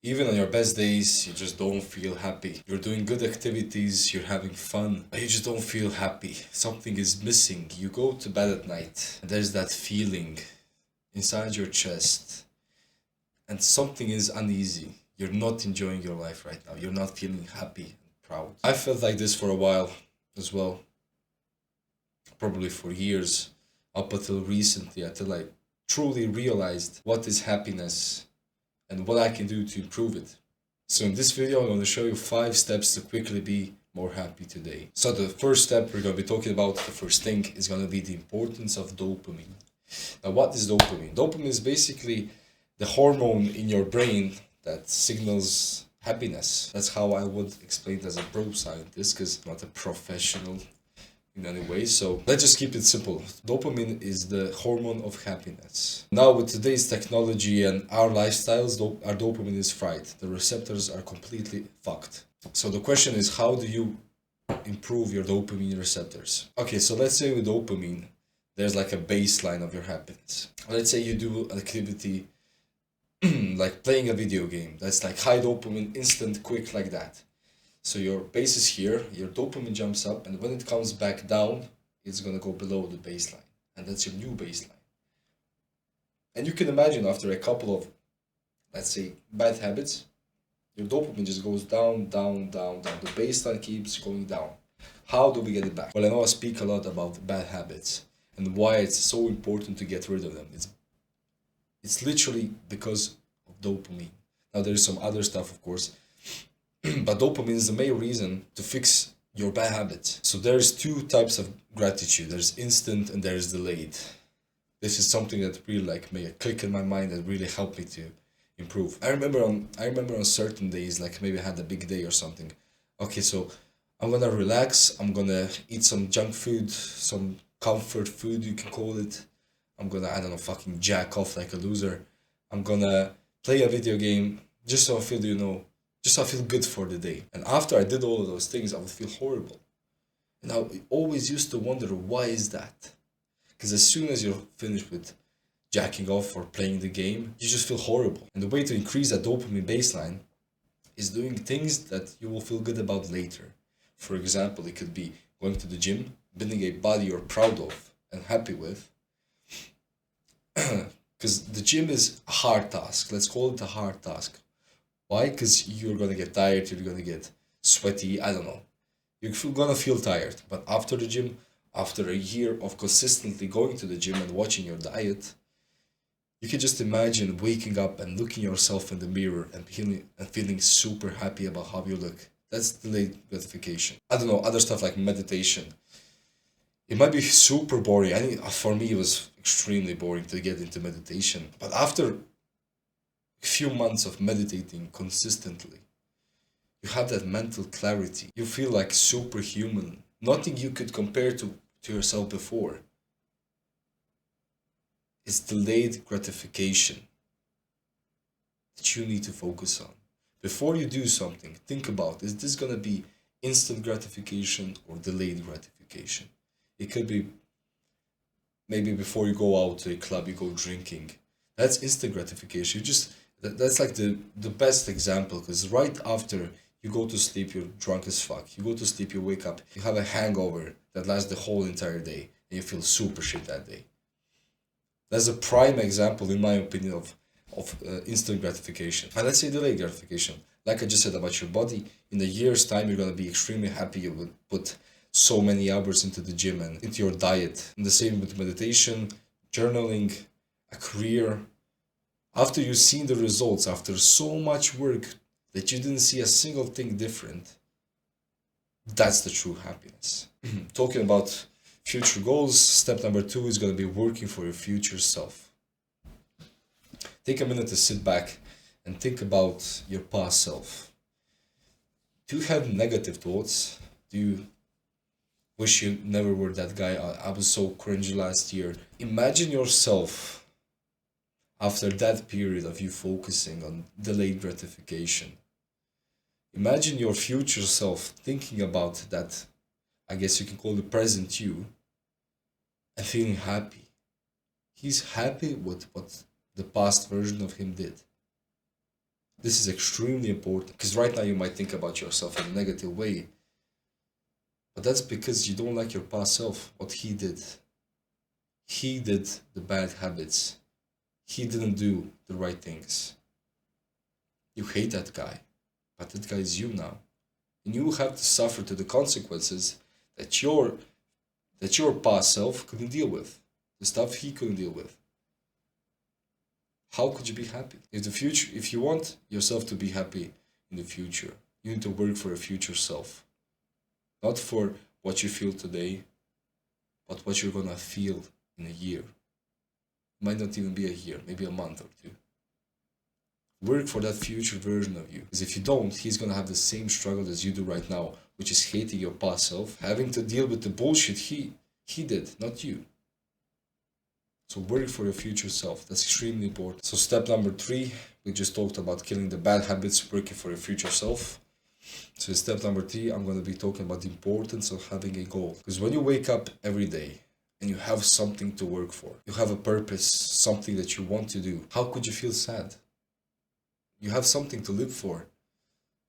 Even on your best days, you just don't feel happy. You're doing good activities, you're having fun, but you just don't feel happy. Something is missing. You go to bed at night, and there's that feeling inside your chest, and something is uneasy. You're not enjoying your life right now. You're not feeling happy and proud. I felt like this for a while as well, probably for years, up until recently, until I truly realized what is happiness and what I can do to improve it. So in this video, I'm going to show you 5 steps to quickly be more happy today. So the first step we're going to be talking about, the first thing, is going to be the importance of dopamine. Now, what is dopamine? Dopamine is basically the hormone in your brain that signals happiness. That's how I would explain it as a bro scientist, because I'm not a professional in any way. So let's just keep it simple. Dopamine is the hormone of happiness. Now, with today's technology and our lifestyles, our dopamine is fried. The receptors are completely fucked. So the question is, how do you improve your dopamine receptors? Okay, so let's say with dopamine, there's like a baseline of your happiness. Let's say you do an activity like playing a video game. That's like high dopamine, instant, quick, like that. So your base is here, your dopamine jumps up, and when it comes back down, it's gonna go below the baseline. And that's your new baseline. And you can imagine after a couple of, let's say, bad habits, your dopamine just goes down, down, down, down. The baseline keeps going down. How do we get it back? Well, I know I speak a lot about bad habits and why it's so important to get rid of them. It's literally because of dopamine. Now there's some other stuff, of course, but dopamine is the main reason to fix your bad habits. So there's 2 types of gratitude. There's instant and there's delayed. This is something that really like made a click in my mind that really helped me to improve. I remember on certain days, like maybe I had a big day or something. Okay, so I'm gonna relax. I'm gonna eat some junk food, some comfort food you can call it. I'm gonna, I don't know, fucking jack off like a loser. I'm gonna play a video game just so I feel, just so I feel good for the day. And after I did all of those things, I would feel horrible. And I always used to wonder, why is that? Because as soon as you're finished with jacking off or playing the game, you just feel horrible. And the way to increase that dopamine baseline is doing things that you will feel good about later. For example, it could be going to the gym, building a body you're proud of and happy with. Because the gym is a hard task. Let's call it a hard task. Why? Because you're gonna get tired, you're gonna get sweaty, I don't know. You're gonna feel tired. But after the gym, after a year of consistently going to the gym and watching your diet, you can just imagine waking up and looking yourself in the mirror and feeling super happy about how you look. That's delayed gratification. I don't know, other stuff like meditation. It might be super boring. I think for me it was extremely boring to get into meditation. But after a few months of meditating consistently, you have that mental clarity. You feel like superhuman. Nothing you could compare to yourself before. It's delayed gratification that you need to focus on. Before you do something, think about, is this gonna be instant gratification or delayed gratification? It could be maybe before you go out to a club, you go drinking. That's instant gratification. That's like the best example, because right after you go to sleep, you're drunk as fuck. You go to sleep, you wake up, you have a hangover that lasts the whole entire day, and you feel super shit that day. That's a prime example, in my opinion, of instant gratification. And let's say delayed gratification. Like I just said about your body, in a year's time, you're gonna be extremely happy you would put so many hours into the gym and into your diet. And the same with meditation, journaling, a career. After you've seen the results, after so much work that you didn't see a single thing different, that's the true happiness. Talking about future goals, step number 2 is going to be working for your future self. Take a minute to sit back and think about your past self. Do you have negative thoughts? Do you wish you never were that guy? I was so cringy last year. Imagine yourself after that period of you focusing on delayed gratification. Imagine your future self thinking about that, I guess you can call the present you, and feeling happy. He's happy with what the past version of him did. This is extremely important because right now you might think about yourself in a negative way, but that's because you don't like your past self, what he did. He did the bad habits. He didn't do the right things. You hate that guy, but that guy is you now. And you have to suffer to the consequences that your past self couldn't deal with. The stuff he couldn't deal with. How could you be happy? If you want yourself to be happy in the future, you need to work for a future self. Not for what you feel today, but what you're gonna feel in a year. Might not even be a year, maybe a month or two. Work for that future version of you. Because if you don't, he's gonna have the same struggle as you do right now, which is hating your past self, having to deal with the bullshit he did, not you. So work for your future self. That's extremely important. So step number 3, we just talked about killing the bad habits, working for your future self. So in step number 3, I'm going to be talking about the importance of having a goal. Because when you wake up every day and you have something to work for, you have a purpose, something that you want to do, how could you feel sad? You have something to live for.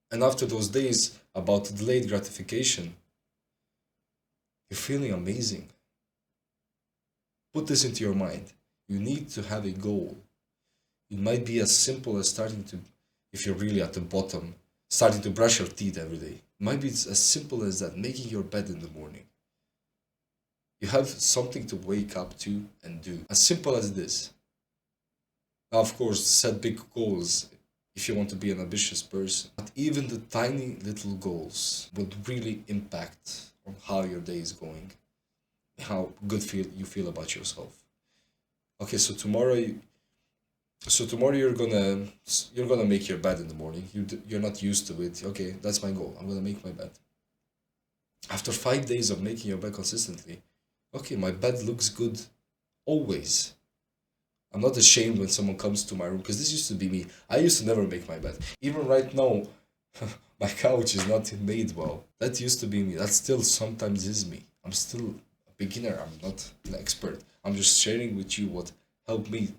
And after those days about delayed gratification, you're feeling amazing. Put this into your mind. You need to have a goal. It might be as simple as if you're really at the bottom, starting to brush your teeth every day. It might be as simple as that, making your bed in the morning. You have something to wake up to and do. As simple as this. Now, of course, set big goals if you want to be an ambitious person. But even the tiny little goals would really impact on how your day is going. How good you feel about yourself. Okay, so tomorrow you're gonna make your bed in the morning. You're not used to it. Okay, that's my goal. I'm gonna make my bed. After 5 days of making your bed consistently, okay, my bed looks good always. I'm not ashamed when someone comes to my room because this used to be me. I used to never make my bed. Even right now, my couch is not made well. That used to be me. That still sometimes is me. I'm still beginner, I'm not an expert. I'm just sharing with you what helped me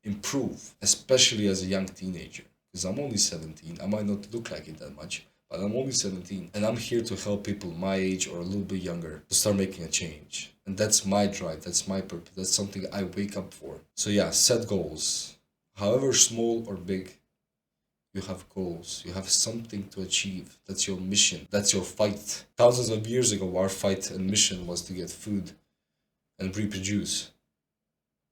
improve, especially as a young teenager. Because I'm only 17, I might not look like it that much, but I'm only 17. And I'm here to help people my age or a little bit younger to start making a change. And that's my drive, that's my purpose, that's something I wake up for. So yeah, set goals. However small or big, you have goals, you have something to achieve. That's your mission, that's your fight. Thousands of years ago, our fight and mission was to get food and reproduce.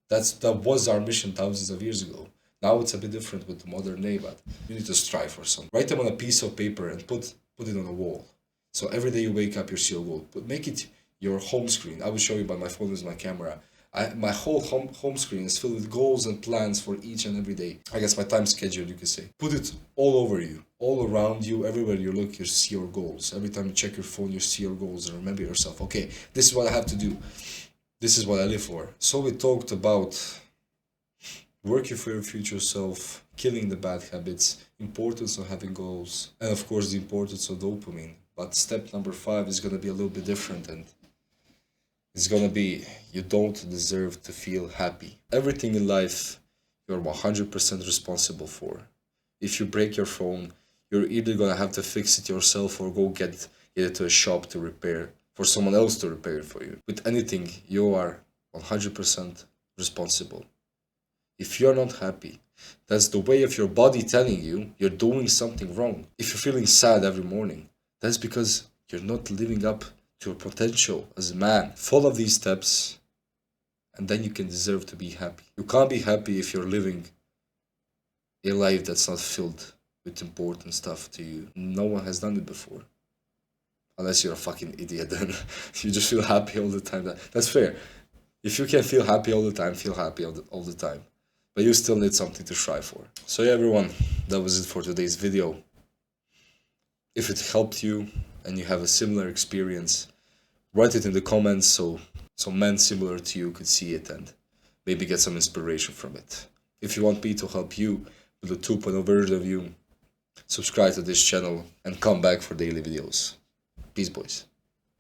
That was our mission thousands of years ago. Now it's a bit different with the modern day, but you need to strive for something. Write them on a piece of paper and put it on a wall. So every day you wake up, you see a goal. But make it your home screen. I will show you, but my phone is my camera. My whole home screen is filled with goals and plans for each and every day. I guess my time schedule, you could say. Put it all over you, all around you, everywhere you look, you see your goals. Every time you check your phone, you see your goals and remember yourself. Okay, this is what I have to do. This is what I live for. So we talked about working for your future self, killing the bad habits, importance of having goals, and of course the importance of dopamine. But step number 5 is going to be a little bit different, and it's gonna be, you don't deserve to feel happy. Everything in life, you're 100% responsible for. If you break your phone, you're either gonna have to fix it yourself or go get it to a shop to repair, for someone else to repair it for you. With anything, you are 100% responsible. If you're not happy, that's the way of your body telling you you're doing something wrong. If you're feeling sad every morning, that's because you're not living up to your potential as a man. Follow these steps and then you can deserve to be happy. You can't be happy if you're living a life that's not filled with important stuff to you. No one has done it before. Unless you're a fucking idiot, then you just feel happy all the time. That's fair. If you can feel happy all the time, feel happy all the time. But you still need something to strive for. So yeah, everyone, that was it for today's video. If it helped you and you have a similar experience, write it in the comments so men similar to you could see it and maybe get some inspiration from it. If you want me to help you with a 2.0 version of you, subscribe to this channel and come back for daily videos. Peace, boys.